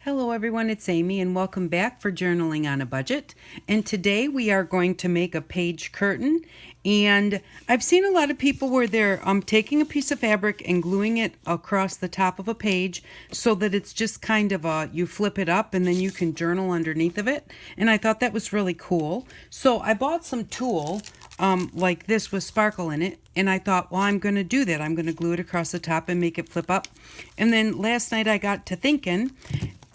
Hello everyone, it's Amy and welcome back for Journaling on a Budget. And today we are going to make a page curtain. And I've seen a lot of people where they're taking a piece of fabric and gluing it across the top of a page so that it's just kind of you flip it up and then you can journal underneath of it. And I thought that was really cool. So I bought some tulle like this with sparkle in it. And I thought, well, I'm going to do that. I'm going to glue it across the top and make it flip up. And then last night I got to thinking,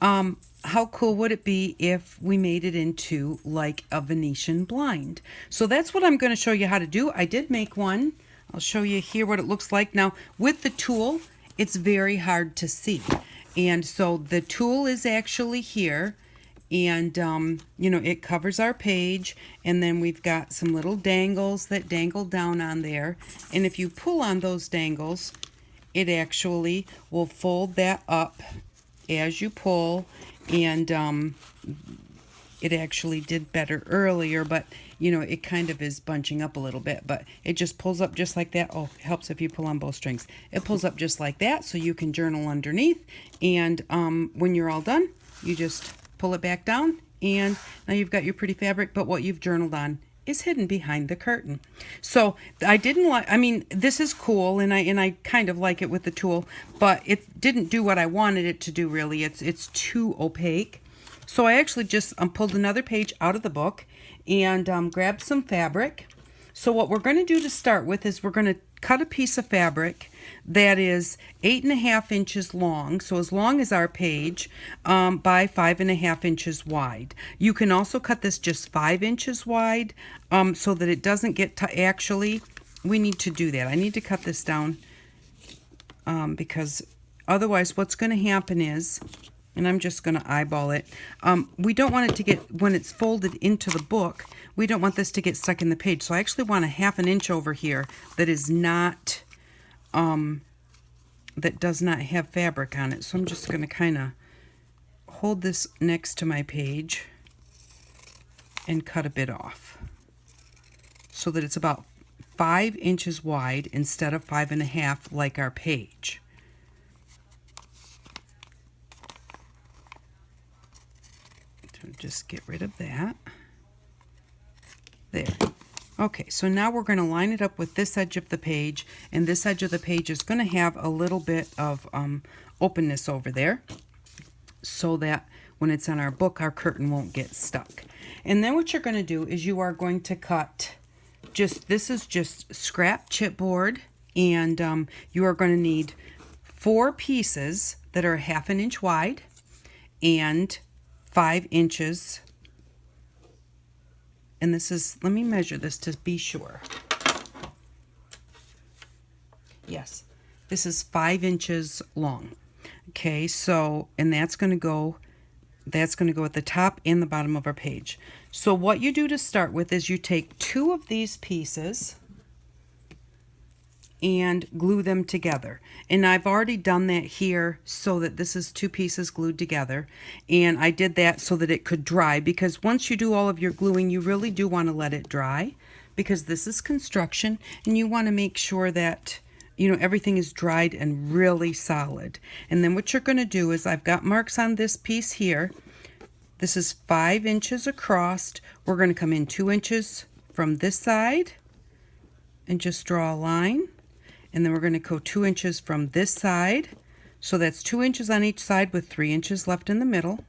how cool would it be if we made it into like a Venetian blind? So that's what I'm going to show you how to do. I did make one. I'll show you here what it looks like. Now with the tulle, it's very hard to see. And so the tulle is actually here. And, it covers our page. And then we've got some little dangles that dangle down on there. And if you pull on those dangles, it actually will fold that up as you pull, and it actually did better earlier, but it kind of is bunching up a little bit, but it just pulls up just like that. Oh, it helps if you pull on both strings. It pulls up just like that, so you can journal underneath, and when you're all done, you just pull it back down, and now you've got your pretty fabric, but what you've journaled on is hidden behind the curtain. So I didn't like, this is cool, and I kind of like it with the tulle, but it didn't do what I wanted it to do really. It's too opaque. So I actually just pulled another page out of the book and grabbed some fabric. So what we're going to do to start with is we're going to cut a piece of fabric that is 8.5 inches long, so as long as our page, by 5.5 inches wide. You can also cut this just 5 inches wide, so that it doesn't get actually, we need to do that. I need to cut this down, because otherwise what's going to happen is, and I'm just going to eyeball it, we don't want it to get, when it's folded into the book, we don't want this to get stuck in the page. So I actually want a 1/2 inch over here that is not, that does not have fabric on it. So I'm just going to kind of hold this next to my page and cut a bit off so that it's about 5 inches wide instead of 5.5 like our page. So just get rid of that. There. Okay, so now we're going to line it up with this edge of the page, and this edge of the page is going to have a little bit of openness over there so that when it's on our book, our curtain won't get stuck. And then what you're going to do is you are going to cut this is just scrap chipboard, and you are going to need 4 pieces that are 1/2 inch wide and 5 inches. And this is, let me measure this to be sure. Yes, this is 5 inches long. Okay, so, and that's going to go at the top and the bottom of our page. So what you do to start with is you take 2 of these pieces and glue them together. And I've already done that here so that this is 2 pieces glued together. And I did that so that it could dry, because once you do all of your gluing, you really do want to let it dry, because this is construction and you want to make sure that everything is dried and really solid. And then what you're going to do is, I've got marks on this piece here. This is 5 inches across. We're going to come in 2 inches from this side and just draw a line. And then we're going to go 2 inches from this side. So that's 2 inches on each side with 3 inches left in the middle.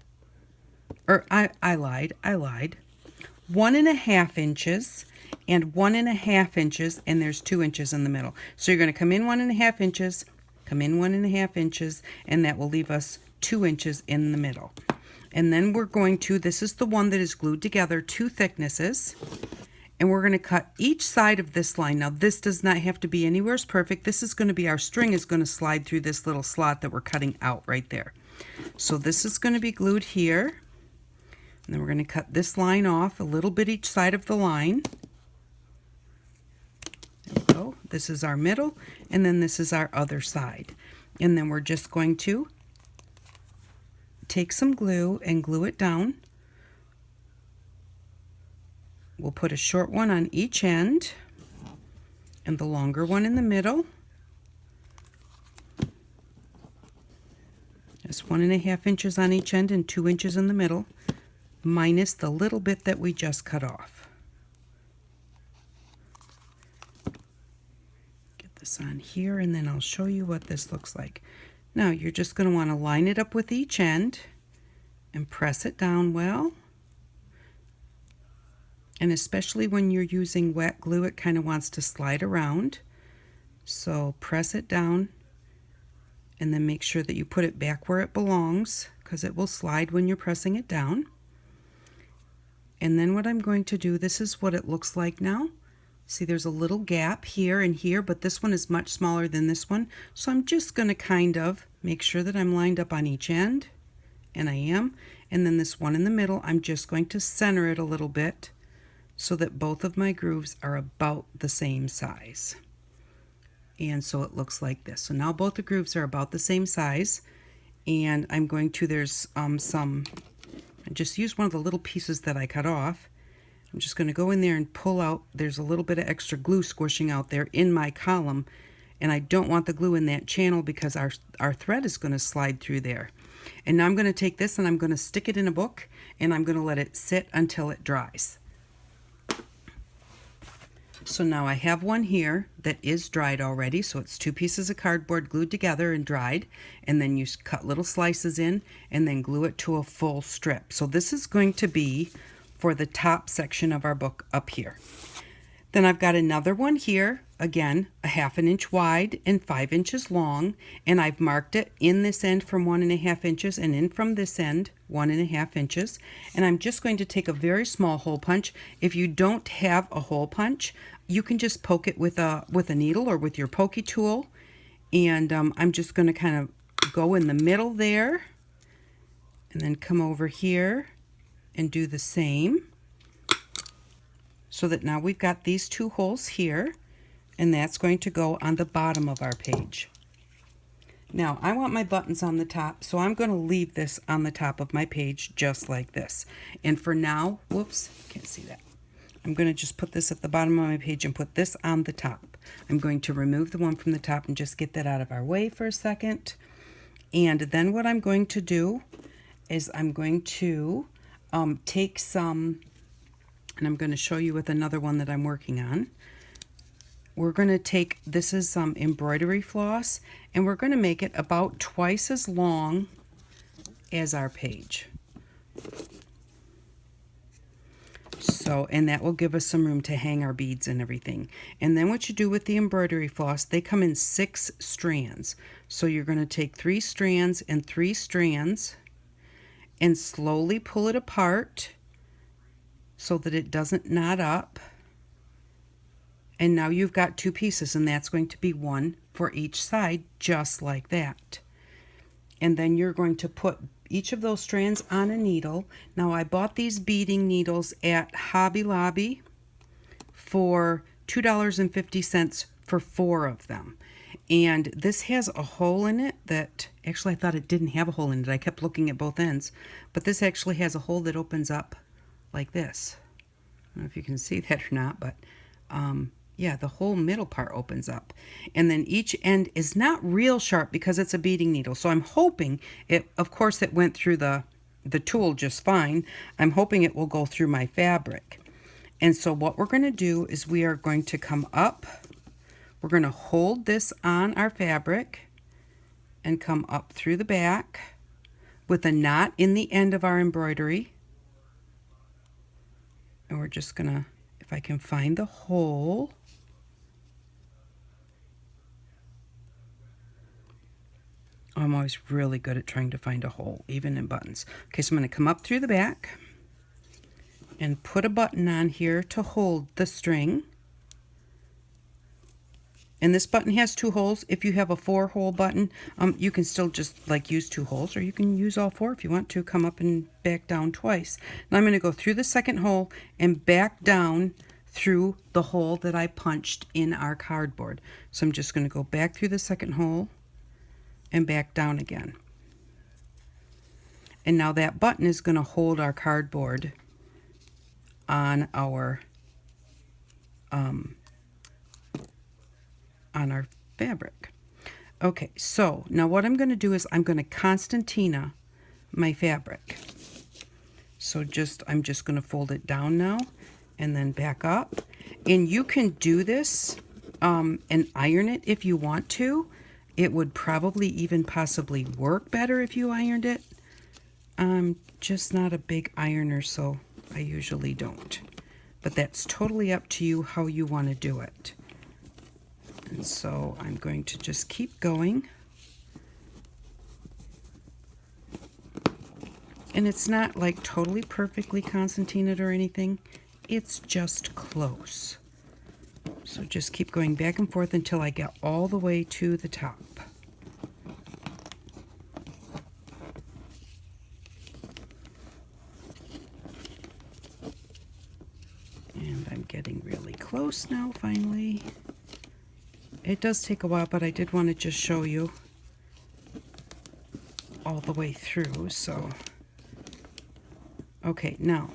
Or I lied. 1.5 inches and 1.5 inches, and there's 2 inches in the middle. So you're going to come in 1.5 inches, come in 1.5 inches, and that will leave us 2 inches in the middle. And then we're going to, this is the one that is glued together, 2 thicknesses. And we're going to cut each side of this line. Now this does not have to be anywhere as perfect. This is going to be, our string is going to slide through this little slot that we're cutting out right there. So this is going to be glued here. And then we're going to cut this line off, a little bit each side of the line. There we go. This is our middle, and then this is our other side. And then we're just going to take some glue and glue it down. We'll put a short one on each end and the longer one in the middle. Just 1.5 inches on each end and 2 inches in the middle, minus the little bit that we just cut off. Get this on here, and then I'll show you what this looks like. Now you're just going to want to line it up with each end and press it down well. And especially when you're using wet glue, it kind of wants to slide around. So press it down and then make sure that you put it back where it belongs, because it will slide when you're pressing it down. And then what I'm going to do, this is what it looks like now. See, there's a little gap here and here, but this one is much smaller than this one. So I'm just going to kind of make sure that I'm lined up on each end, and I am. And then this one in the middle, I'm just going to center it a little bit so that both of my grooves are about the same size. And so it looks like this. So now both the grooves are about the same size, and I'm going to, there's I just used one of the little pieces that I cut off. I'm just going to go in there and pull out, there's a little bit of extra glue squishing out there in my column, and I don't want the glue in that channel because our thread is going to slide through there. And now I'm going to take this and I'm going to stick it in a book, and I'm going to let it sit until it dries. So now I have one here that is dried already, so it's 2 pieces of cardboard glued together and dried, and then you cut little slices in and then glue it to a full strip. So this is going to be for the top section of our book up here. Then I've got another one here, again, a 1/2 inch wide and 5 inches long, and I've marked it in this end from 1.5 inches and in from this end 1.5 inches. And I'm just going to take a very small hole punch. If you don't have a hole punch, you can just poke it with a needle or with your pokey tool. And I'm just going to kind of go in the middle there and then come over here and do the same. So that now we've got these 2 holes here, and that's going to go on the bottom of our page. Now I want my buttons on the top, so I'm going to leave this on the top of my page just like this. And for now, whoops, can't see that. I'm going to just put this at the bottom of my page and put this on the top. I'm going to remove the one from the top and just get that out of our way for a second. And then what I'm going to do is I'm going to take some, and I'm going to show you with another one that I'm working on. We're going to take, this is some embroidery floss, and we're going to make it about twice as long as our page. So, and that will give us some room to hang our beads and everything. And then what you do with the embroidery floss, they come in 6 strands. So you're going to take 3 strands and 3 strands and slowly pull it apart so that it doesn't knot up. And now you've got 2 pieces, and that's going to be 1 for each side, just like that. And then you're going to put each of those strands on a needle. Now I bought these beading needles at Hobby Lobby for $2.50 for 4 of them. And this has a hole in it that, actually I thought it didn't have a hole in it. I kept looking at both ends. But this actually has a hole that opens up like this. I don't know if you can see that or not, but yeah, the whole middle part opens up. And then each end is not real sharp because it's a beading needle. So I'm hoping it, of course it went through the tool just fine. I'm hoping it will go through my fabric. And so what we're going to do is we are going to come up. We're going to hold this on our fabric and come up through the back with a knot in the end of our embroidery. And we're just going to, if I can find the hole. I'm always really good at trying to find a hole, even in buttons. Okay, so I'm going to come up through the back and put a button on here to hold the string. And this button has 2 holes. If you have a 4-hole button, you can still just like use 2 holes, or you can use all 4 if you want to. Come up and back down twice. Now I'm going to go through the second hole and back down through the hole that I punched in our cardboard. So I'm just going to go back through the second hole and back down again. And now that button is going to hold our cardboard on our fabric. Okay, so now what I'm going to do is I'm going to Constantina my fabric. So I'm just going to fold it down now and then back up. And you can do this and iron it if you want to. It would probably even possibly work better if you ironed it. I'm just not a big ironer, so I usually don't. But that's totally up to you how you want to do it. And so I'm going to just keep going. And it's not like totally perfectly concertinaed or anything. It's just close. So just keep going back and forth until I get all the way to the top. And I'm getting really close now, finally. It does take a while, but I did want to just show you all the way through, so. Okay, now,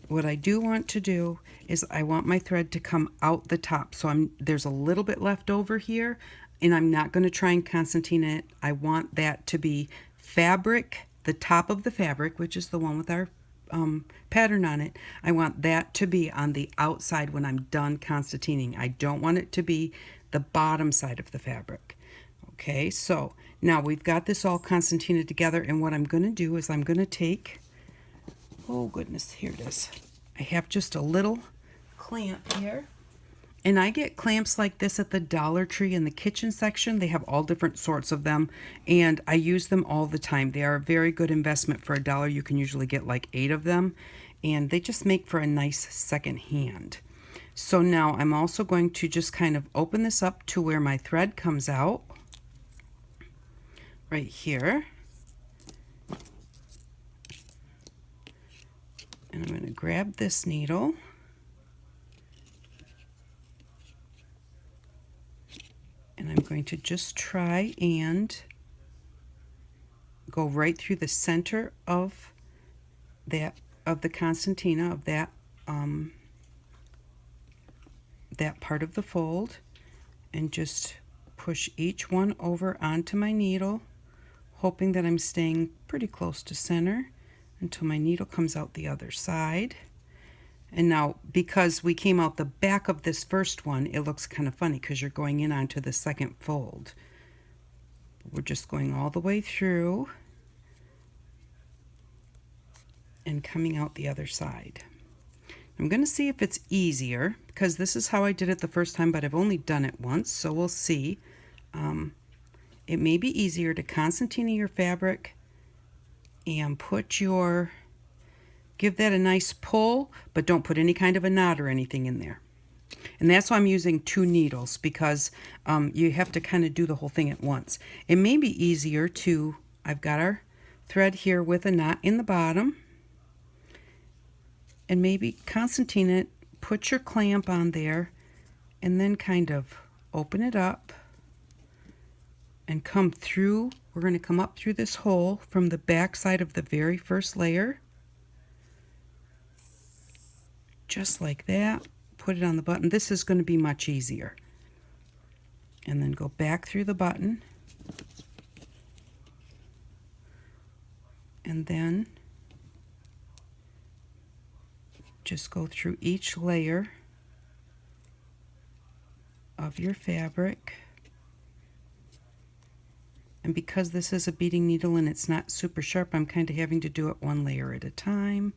what I do want to do is I want my thread to come out the top. So there's a little bit left over here, and I'm not going to try and concertina it. I want that to be fabric, the top of the fabric, which is the one with our pattern on it. I want that to be on the outside when I'm done concertinaing. I don't want it to be the bottom side of the fabric. Okay, so now we've got this all concertinaed together, and what I'm going to do is I'm going to take, oh goodness, here it is. I have just a little clamp here. And I get clamps like this at the Dollar Tree in the kitchen section. They have all different sorts of them, and I use them all the time. They are a very good investment for $1. You can usually get like 8 of them, and they just make for a nice second hand. So now I'm also going to just kind of open this up to where my thread comes out, right here. And I'm going to grab this needle. And I'm going to just try and go right through the center of the concertina, of that part of the fold, and just push each one over onto my needle, hoping that I'm staying pretty close to center until my needle comes out the other side. And now, because we came out the back of this first one, it looks kind of funny because you're going in onto the second fold. We're just going all the way through and coming out the other side. I'm going to see if it's easier, because this is how I did it the first time, but I've only done it once, so we'll see. It may be easier to concertina your fabric and give that a nice pull, but don't put any kind of a knot or anything in there. And that's why I'm using 2 needles, because you have to kind of do the whole thing at once. It may be easier to, I've got our thread here with a knot in the bottom, and maybe concertina it, put your clamp on there, and then kind of open it up and come through. We're going to come up through this hole from the back side of the very first layer. Just like that. Put it on the button. This is going to be much easier. And then go back through the button. And then just go through each layer of your fabric. And because this is a beading needle and it's not super sharp, I'm kind of having to do it one layer at a time.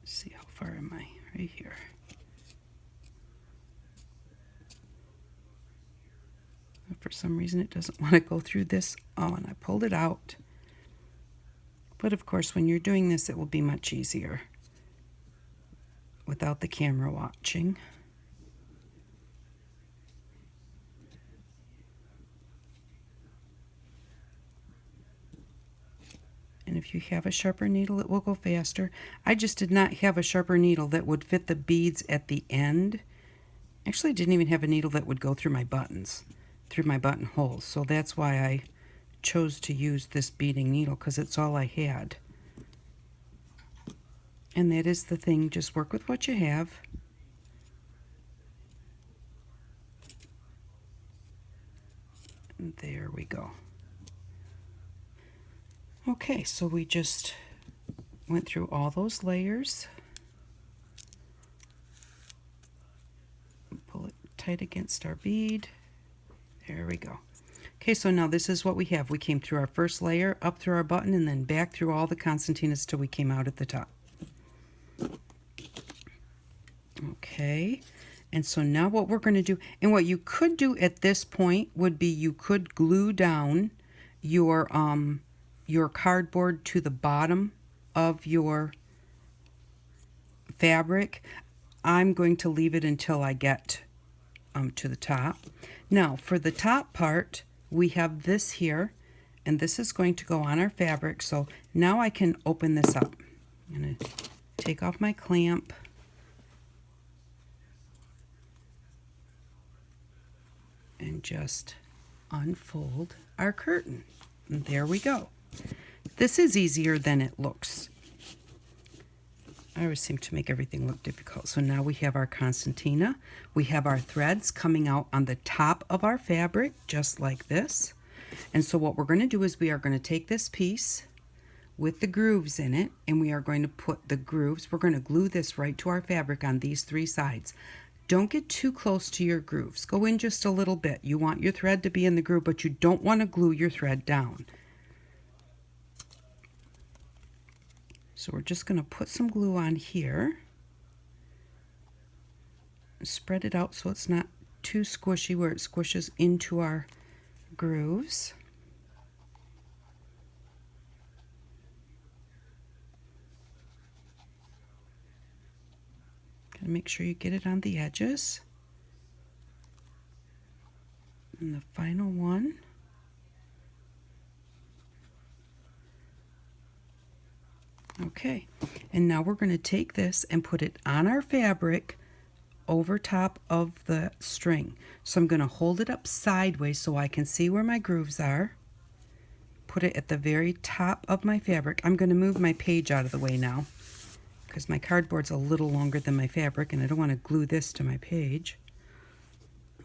Let's see, how far am I? Right here. For some reason it doesn't want to go through this. Oh, and I pulled it out. But of course, when you're doing this, it will be much easier without the camera watching. And if you have a sharper needle, it will go faster. I just did not have a sharper needle that would fit the beads at the end. Actually, I didn't even have a needle that would go through my buttons, through my button holes. So that's why I chose to use this beading needle, because it's all I had. And that is the thing, just work with what you have. There we go. Okay, so we just went through all those layers. Pull it tight against our bead. There we go. Okay, so now this is what we have. We came through our first layer, up through our button, and then back through all the concertinas till we came out at the top. Okay, and so now what we're going to do, and what you could do at this point would be you could glue down your cardboard to the bottom of your fabric. I'm going to leave it until I get to the top. Now for the top part, we have this here, and this is going to go on our fabric. So now I can open this up. I'm going to take off my clamp. And just unfold our curtain. And there we go. This is easier than it looks. I always seem to make everything look difficult. So now we have our concertina. We have our threads coming out on the top of our fabric, just like this. And so what we're going to do is we are going to take this piece with the grooves in it, and we are going to put the grooves, we're going to glue this right to our fabric on these three sides. Don't get too close to your grooves. Go in just a little bit. You want your thread to be in the groove, but you don't want to glue your thread down. So we're just going to put some glue on here. Spread it out so it's not too squishy where it squishes into our grooves. Gotta make sure you get it on the edges. And the final one. Okay, and now we're going to take this and put it on our fabric over top of the string. So I'm going to hold it up sideways so I can see where my grooves are. Put it at the very top of my fabric. I'm going to move my page out of the way now because my cardboard's a little longer than my fabric and I don't want to glue this to my page.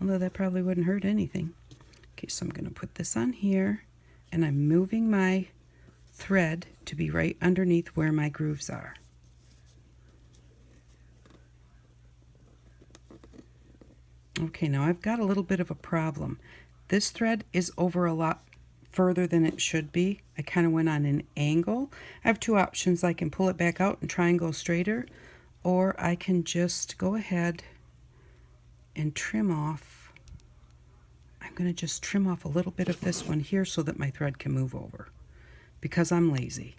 Although that probably wouldn't hurt anything. Okay, so I'm going to put this on here and I'm moving my thread to be right underneath where my grooves are. Okay, now I've got a little bit of a problem. This thread is over a lot further than it should be. I kind of went on an angle. I have two options. I can pull it back out and try and go straighter, or I can just go ahead and trim off. I'm going to just trim off a little bit of this one here so that my thread can move over, because I'm lazy.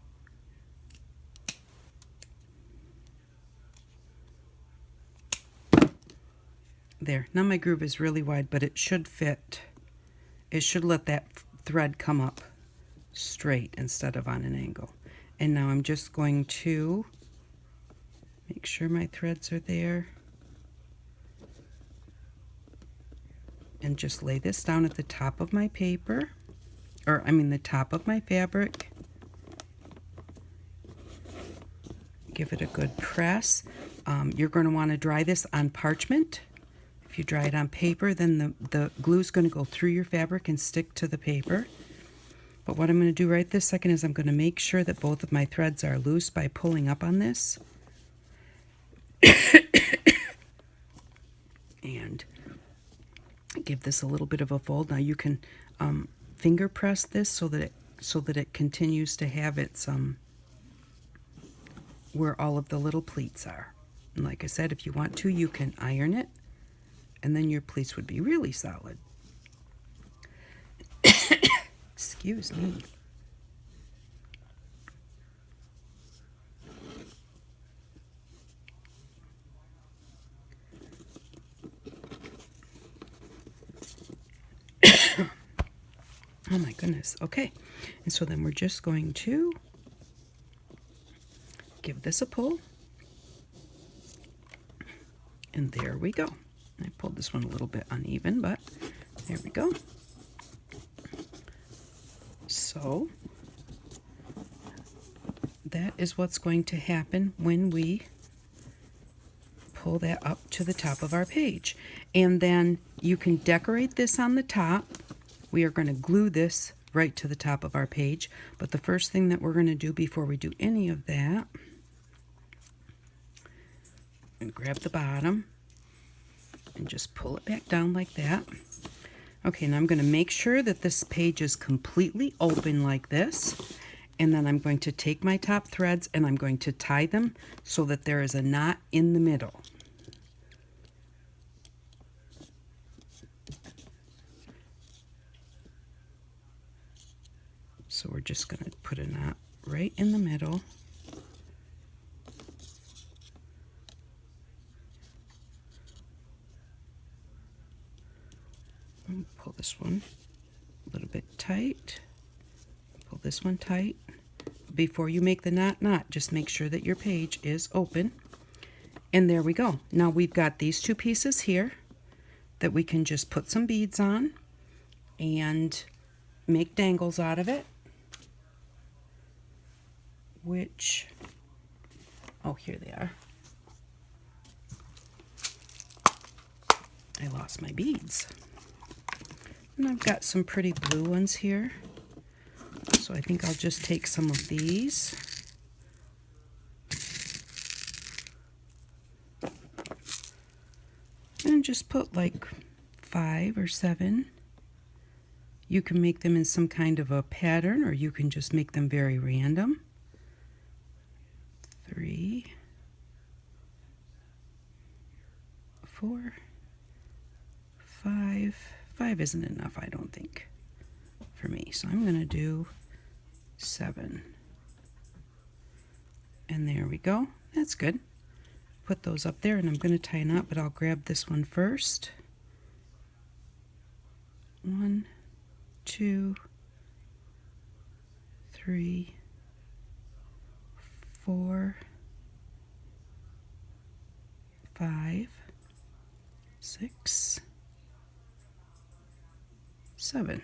There, now my groove is really wide, but it should fit. It should let that thread come up straight instead of on an angle. And now I'm just going to make sure my threads are there. And just lay this down at the top of my paper, or I mean the top of my fabric. Give it a good press. You're going to want to dry this on parchment. If you dry it on paper, then the glue is going to go through your fabric and stick to the paper. But what I'm going to do right this second is I'm going to make sure that both of my threads are loose by pulling up on this. And give this a little bit of a fold. Now you can finger press this so that it continues to have its where all of the little pleats are. And like I said, if you want to, you can iron it, and then your pleats would be really solid. Excuse me. Oh my goodness. Okay. And so then we're just going to give this a pull. And there we go. I pulled this one a little bit uneven, but there we go. So that is what's going to happen when we pull that up to the top of our page. And then you can decorate this on the top we are going to glue this right to the top of our page. But the first thing that we're going to do before we do any of that, and grab the bottom and just pull it back down like that. Okay, now I'm going to make sure that this page is completely open like this. And then I'm going to take my top threads and I'm going to tie them so that there is a knot in the middle. So we're just going to put a knot right in the middle. Pull this one a little bit tight. Pull this one tight. Before you make the knot, just make sure that your page is open. And there we go. Now we've got these two pieces here that we can just put some beads on and make dangles out of it. Which, oh, here they are. I lost my beads. And I've got some pretty blue ones here. So I think I'll just take some of these. And just put like 5 or 7. You can make them in some kind of a pattern, or you can just make them very random. 3, 4, 5. 5 isn't enough, I don't think, for me. So I'm going to do 7. And there we go. That's good. Put those up there, and I'm going to tie a knot, but I'll grab this one first. 1, 2, 3, 4, 5, 6, 7.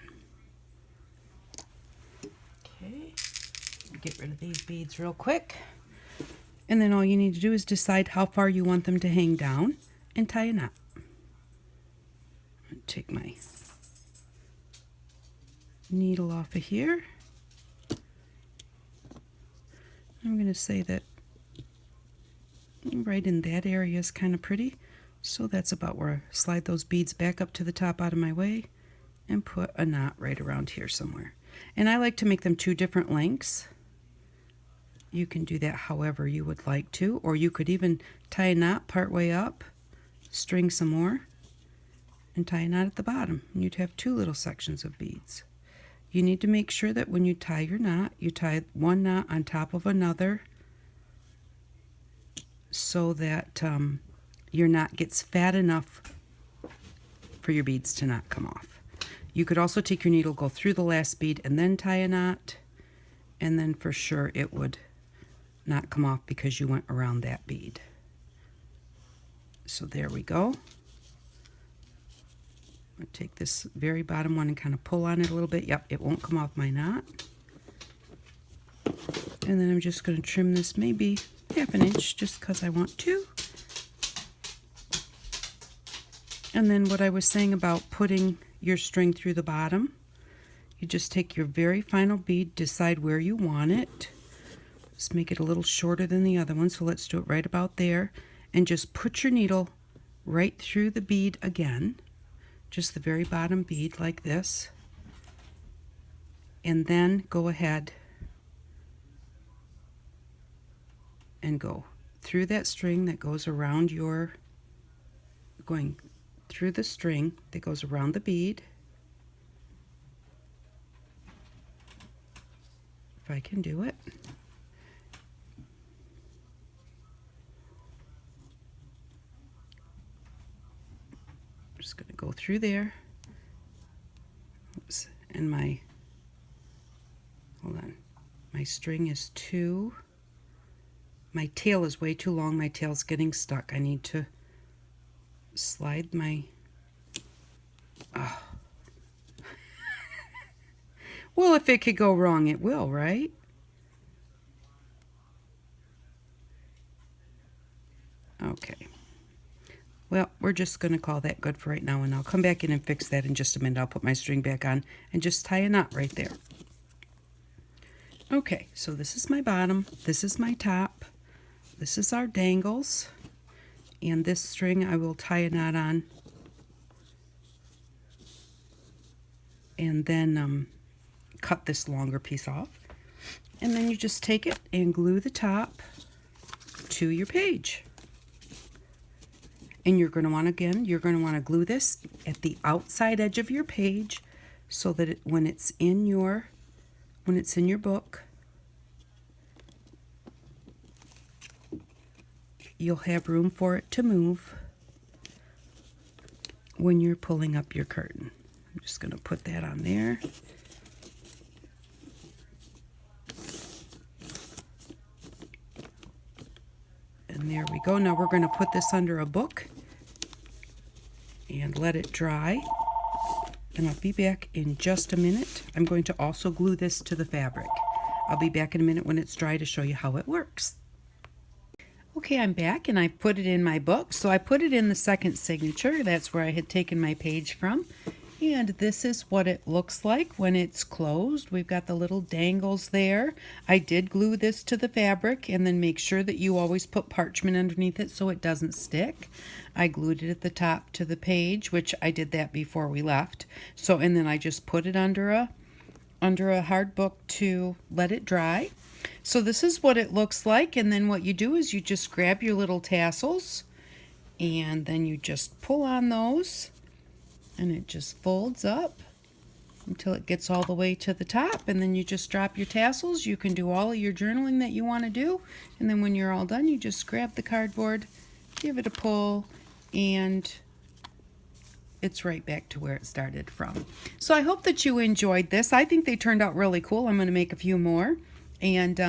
Okay, get rid of these beads real quick. And then all you need to do is decide how far you want them to hang down and tie a knot. Take my needle off of here. I'm going to say that right in that area is kind of pretty. So that's about where I slide those beads back up to the top out of my way and put a knot right around here somewhere. And I like to make them 2 different lengths. You can do that however you would like to, or you could even tie a knot part way up, string some more, and tie a knot at the bottom. And you'd have 2 little sections of beads. You need to make sure that when you tie your knot, you tie one knot on top of another so that your knot gets fat enough for your beads to not come off. You could also take your needle, go through the last bead, and then tie a knot, and then for sure it would not come off because you went around that bead. So there we go. I'll take this very bottom one and kind of pull on it a little bit. Yep, it won't come off my knot. And then I'm just going to trim this maybe 1/2 inch just because I want to. And then what I was saying about putting your string through the bottom, you just take your very final bead, decide where you want it. Just make it a little shorter than the other one, so let's do it right about there. And just put your needle right through the bead again, just the very bottom bead like this. And then go ahead and go through that string that goes around your, going through the string that goes around the bead. If I can do it. I'm just going to go through there. Oops. And my, hold on, my string is my tail is way too long. My tail's getting stuck. I need to slide my, well, if it could go wrong, it will, right? Okay. Well, we're just going to call that good for right now, and I'll come back in and fix that in just a minute. I'll put my string back on and just tie a knot right there. Okay, so this is my bottom, this is my top, this is our dangles, and this string I will tie a knot on, and then cut this longer piece off. And then you just take it and glue the top to your page. And you're going to want, again, you're going to want to glue this at the outside edge of your page so that when it's in your book, you'll have room for it to move when you're pulling up your curtain. I'm just going to put that on there. And there we go. Now we're going to put this under a book and let it dry. And I'll be back in just a minute. I'm going to also glue this to the fabric. I'll be back in a minute when it's dry to show you how it works. Okay, I'm back and I put it in my book. So I put it in the second signature. That's where I had taken my page from. And this is what it looks like when it's closed. We've got the little dangles there. I did glue this to the fabric, and then make sure that you always put parchment underneath it so it doesn't stick. I glued it at the top to the page, which I did that before we left. So, and then I just put it under a hard book to let it dry. So this is what it looks like, and then what you do is you just grab your little tassels, and then you just pull on those. And it just folds up until it gets all the way to the top, and then you just drop your tassels. You can do all of your journaling that you want to do, and then when you're all done, you just grab the cardboard, give it a pull, and it's right back to where it started from. So I hope that you enjoyed this. I think they turned out really cool. I'm going to make a few more, and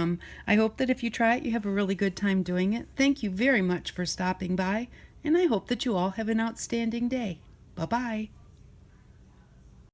I hope that if you try it, you have a really good time doing it. Thank you very much for stopping by, and I hope that you all have an outstanding day. Bye-bye.